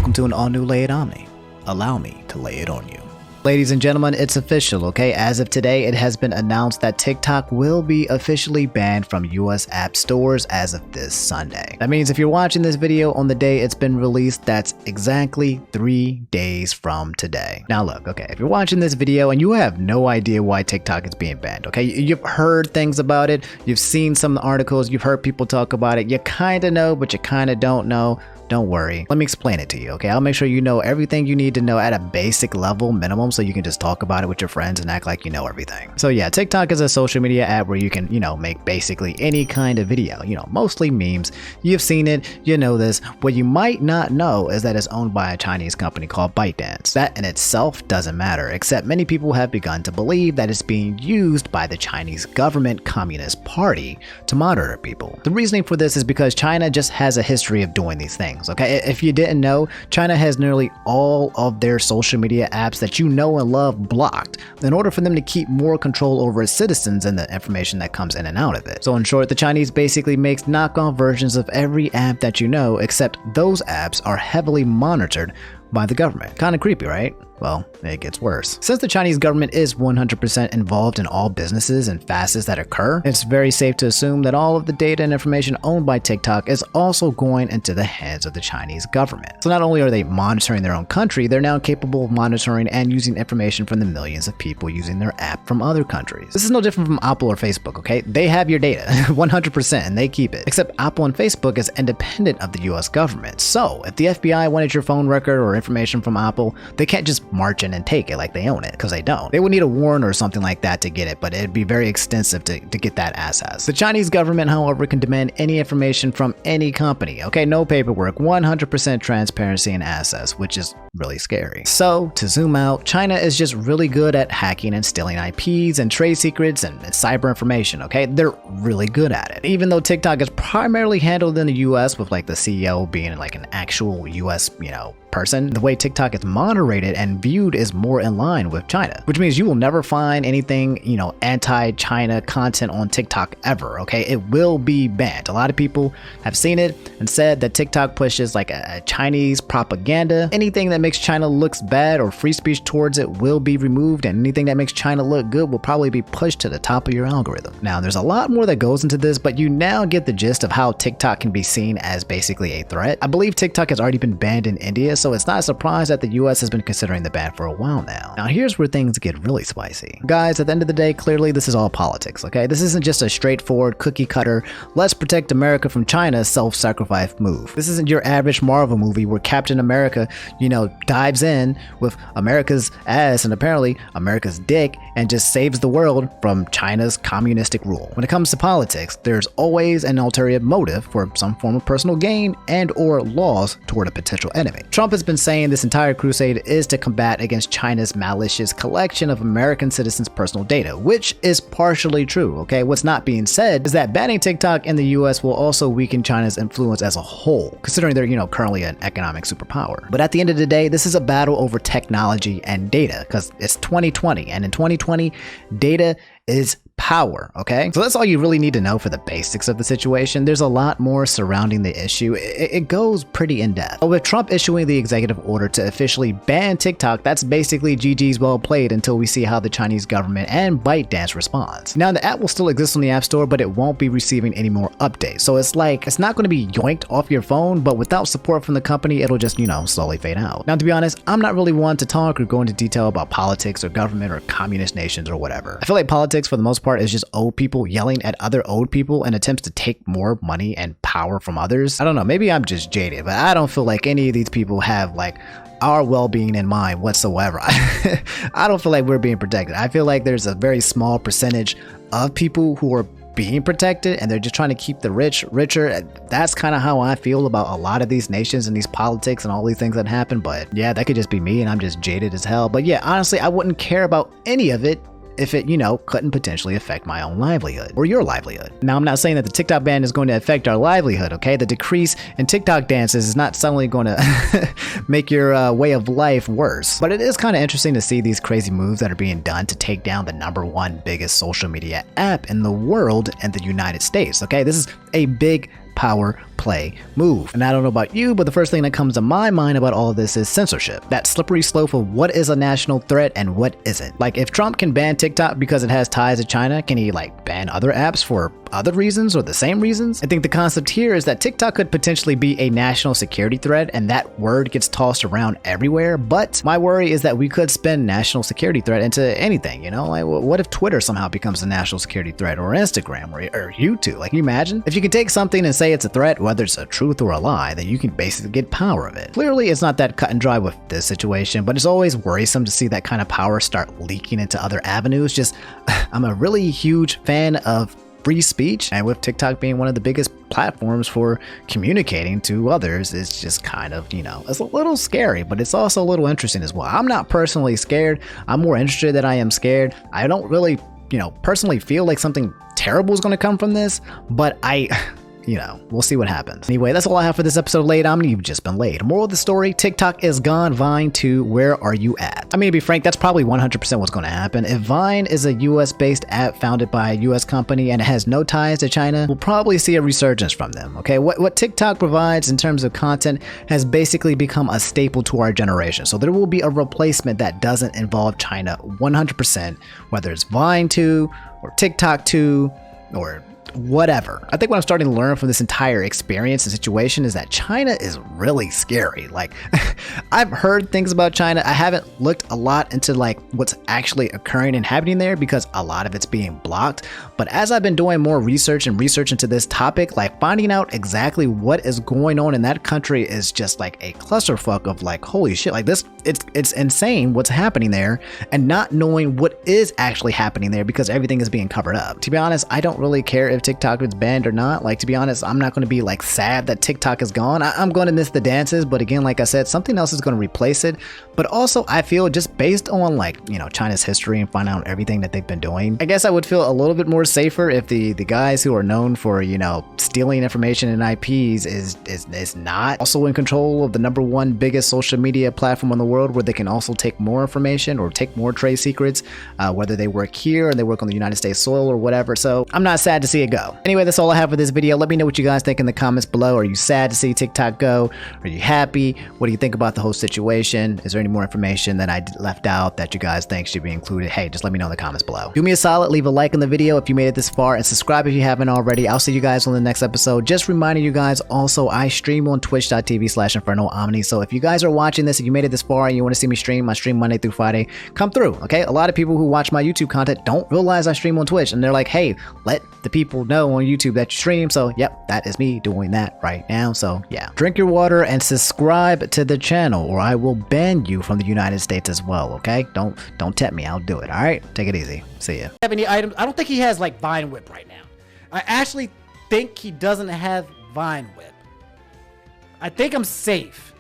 Welcome to an all-new Lay It Omni. Allow me to lay it on you. Ladies and gentlemen, it's official, okay? As of today, it has been announced that TikTok will be officially banned from US app stores as of this Sunday. That means if you're watching this video on the day it's been released, that's exactly 3 days from today. Now look, okay, if you're watching this video and you have no idea why TikTok is being banned, okay? You've heard things about it, you've seen some of the articles, you've heard people talk about it, you kinda know, but you kinda don't know. Don't worry, let me explain it to you, okay? I'll make sure you know everything you need to know at a basic level minimum so you can just talk about it with your friends and act like you know everything. So yeah, TikTok is a social media app where you can, make basically any kind of video, mostly memes. You've seen it, you know this. What you might not know is that it's owned by a Chinese company called ByteDance. That in itself doesn't matter, except many people have begun to believe that it's being used by the Chinese government Communist Party to monitor people. The reasoning for this is because China just has a history of doing these things. Okay, if you didn't know, China has nearly all of their social media apps that you know and love blocked in order for them to keep more control over its citizens and the information that comes in and out of it. So in short, the Chinese basically makes knockoff versions of every app that you know, except those apps are heavily monitored by the government. Kind of creepy, right? Well, it gets worse. Since the Chinese government is 100% involved in all businesses and facets that occur, it's very safe to assume that all of the data and information owned by TikTok is also going into the hands of the Chinese government. So not only are they monitoring their own country, they're now capable of monitoring and using information from the millions of people using their app from other countries. This is no different from Apple or Facebook, okay? They have your data 100% and they keep it. Except Apple and Facebook is independent of the US government. So if the FBI wanted your phone record or information from Apple, they can't just march in and take it like they own it, because they don't. They would need a warrant or something like that to get it, but it'd be very extensive to get that access. The Chinese government, however, can demand any information from any company, okay? No paperwork, 100% transparency and access, which is really scary. So to zoom out, China is just really good at hacking and stealing IPs and trade secrets and cyber information, okay? They're really good at it. Even though TikTok is primarily handled in the US with like the CEO being like an actual US, person, the way TikTok is moderated and viewed is more in line with China, which means you will never find anything, anti-China content on TikTok ever, okay? It will be banned. A lot of people have seen it and said that TikTok pushes like a Chinese propaganda. Anything that makes China looks bad or free speech towards it will be removed, and anything that makes China look good will probably be pushed to the top of your algorithm. Now, there's a lot more that goes into this, but you now get the gist of how TikTok can be seen as basically a threat. I believe TikTok has already been banned in India, so it's not a surprise that the US has been considering the ban for a while now. Now here's where things get really spicy. Guys, at the end of the day, clearly this is all politics, okay? This isn't just a straightforward cookie cutter, let's protect America from China self-sacrifice move. This isn't your average Marvel movie where Captain America, dives in with America's ass and apparently America's dick and just saves the world from China's communistic rule. When it comes to politics, there's always an ulterior motive for some form of personal gain and or loss toward a potential enemy. Trump has been saying this entire crusade is to combat against China's malicious collection of American citizens' personal data, which is partially true, okay? What's not being said is that banning TikTok in the US will also weaken China's influence as a whole, considering they're, currently an economic superpower. But at the end of the day, this is a battle over technology and data, because it's 2020, and in 2020, data is power, okay? So that's all you really need to know for the basics of the situation. There's a lot more surrounding the issue. It goes pretty in depth. But with Trump issuing the executive order to officially ban TikTok, that's basically GG's well played until we see how the Chinese government and ByteDance responds. Now the app will still exist on the App Store, but it won't be receiving any more updates. So it's like, it's not going to be yoinked off your phone, but without support from the company, it'll just, slowly fade out. Now to be honest, I'm not really one to talk or go into detail about politics or government or communist nations or whatever. I feel like politics for the most part is just old people yelling at other old people in attempts to take more money and power from others. I don't know, maybe I'm just jaded, but I don't feel like any of these people have like our well-being in mind whatsoever. I don't feel like we're being protected. I feel like there's a very small percentage of people who are being protected and they're just trying to keep the rich richer. That's kind of how I feel about a lot of these nations and these politics and all these things that happen. But yeah, that could just be me and I'm just jaded as hell. But yeah, honestly, I wouldn't care about any of it if it, couldn't potentially affect my own livelihood or your livelihood. Now, I'm not saying that the TikTok ban is going to affect our livelihood, okay? The decrease in TikTok dances is not suddenly going to make your way of life worse. But it is kind of interesting to see these crazy moves that are being done to take down the #1 biggest social media app in the world and the United States, okay? This is a big power play, move. And I don't know about you, but the first thing that comes to my mind about all of this is censorship. That slippery slope of what is a national threat and what isn't. Like, if Trump can ban TikTok because it has ties to China, can he like ban other apps for other reasons or the same reasons? I think the concept here is that TikTok could potentially be a national security threat, and that word gets tossed around everywhere. But my worry is that we could spin national security threat into anything, you know? Like, what if Twitter somehow becomes a national security threat, or Instagram, or YouTube? Like, can you imagine? If you can take something and say it's a threat, whether it's a truth or a lie, then you can basically get power of it. Clearly, it's not that cut and dry with this situation, but it's always worrisome to see that kind of power start leaking into other avenues. Just, I'm a really huge fan of free speech, and with TikTok being one of the biggest platforms for communicating to others, it's just kind of, you know, it's a little scary, but it's also a little interesting as well. I'm not personally scared. I'm more interested than I am scared. I don't really, you know, personally feel like something terrible is going to come from this, but you know, we'll see what happens. Anyway, that's all I have for this episode of Laid Omni. You've just been laid. Moral of the story, TikTok is gone. Vine too. Where are you at? I mean, to be frank, that's probably 100% what's going to happen. If Vine is a US-based app founded by a US company and it has no ties to China, we'll probably see a resurgence from them, okay? What TikTok provides in terms of content has basically become a staple to our generation. So there will be a replacement that doesn't involve China 100%, whether it's Vine 2 or TikTok 2 or whatever. I think what I'm starting to learn from this entire experience and situation is that China is really scary. Like, I've heard things about China. I haven't looked a lot into like what's actually occurring and happening there because a lot of it's being blocked. But as I've been doing more research into this topic, like finding out exactly what is going on in that country is just like a clusterfuck of like, holy shit, like this, it's insane what's happening there, and not knowing what is actually happening there because everything is being covered up. To be honest, I don't really care if TikTok is banned or not. Like, to be honest, I'm not going to be like sad that TikTok is gone. I'm going to miss the dances, but again, like I said, something else is going to replace it. But also, I feel just based on like, you know, China's history and finding out everything that they've been doing, I guess I would feel a little bit more safer if the guys who are known for, you know, stealing information and IPs is not also in control of the #1 biggest social media platform in the world, where they can also take more information or take more trade secrets, whether they work here or they work on the United States soil or whatever. So I'm not sad to see it go. Anyway, that's all I have for this video. Let me know what you guys think in the comments below. Are you sad to see TikTok go? Are you happy? What do you think about the whole situation? Is there any more information that I left out that you guys think should be included? Hey, just let me know in the comments below. Do me a solid, leave a like on the video if you made it this far, and subscribe if you haven't already. I'll see you guys on the next episode. Just reminding you guys also, I stream on twitch.tv/InfernoOmni. So if you guys are watching this, if you made it this far and you want to see me stream, I stream Monday through Friday. Come through, okay? A lot of people who watch my YouTube content don't realize I stream on Twitch, and they're like, hey, let the people know on YouTube that you stream. So yep, that is me doing that right now. So yeah, drink your water and subscribe to the channel, or I will ban you from the United States as well, okay? Don't tempt me. I'll do it. All right, take it easy. See ya. Have any items? I don't think he has like Vine Whip right now. I actually think he doesn't have Vine Whip. I think I'm safe.